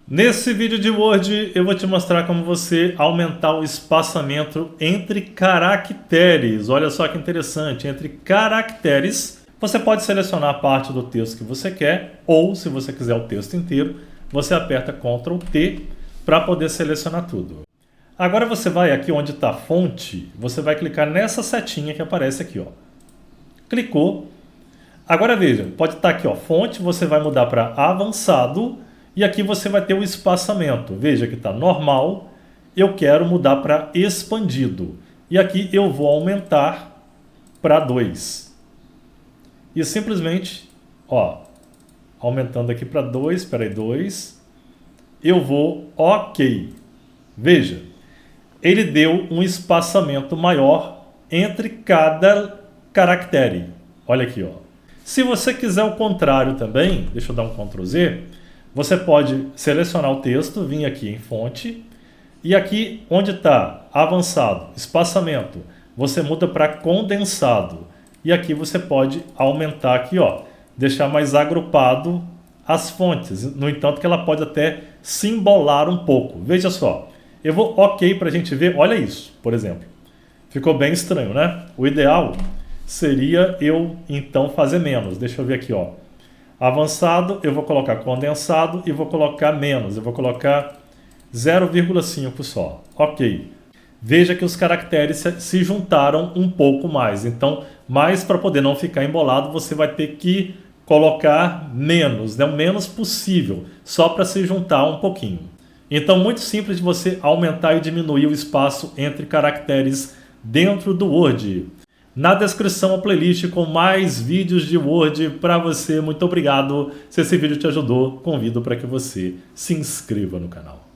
Nesse vídeo de Word eu vou te mostrar como você aumentar o espaçamento entre caracteres. Olha só que interessante, entre caracteres você pode selecionar a parte do texto que você quer, ou se você quiser o texto inteiro, você aperta Ctrl T para poder selecionar tudo. Agora você vai aqui onde está fonte, você vai clicar nessa setinha que aparece aqui, ó. Clicou. Agora veja, pode estar aqui, ó, fonte, você vai mudar para avançado. E aqui você vai ter o espaçamento. Veja que está normal, eu quero mudar para expandido. E aqui eu vou aumentar para 2. E simplesmente, ó, aumentando aqui para 2, espera aí, 2. Eu vou OK. Veja, ele deu um espaçamento maior entre cada caractere. Olha aqui, ó. Se você quiser o contrário também, deixa eu dar um Ctrl Z. Você pode selecionar o texto, vir aqui em fonte, e aqui onde está avançado, espaçamento, você muda para condensado. E aqui você pode aumentar aqui, ó, deixar mais agrupado as fontes. No entanto que ela pode até se embolar um pouco. Veja só, eu vou OK para a gente ver, olha isso, por exemplo. Ficou bem estranho, né? O ideal seria eu então fazer menos. Deixa eu ver aqui, ó. Avançado, eu vou colocar condensado e vou colocar menos. Eu vou colocar 0,5 só. OK. Veja que os caracteres se juntaram um pouco mais. Então, mais para poder não ficar embolado, você vai ter que colocar menos, né? O menos possível, só para se juntar um pouquinho. Então, muito simples de você aumentar e diminuir o espaço entre caracteres dentro do Word. Na descrição a playlist com mais vídeos de Word para você. Muito obrigado. Se esse vídeo te ajudou, convido para que você se inscreva no canal.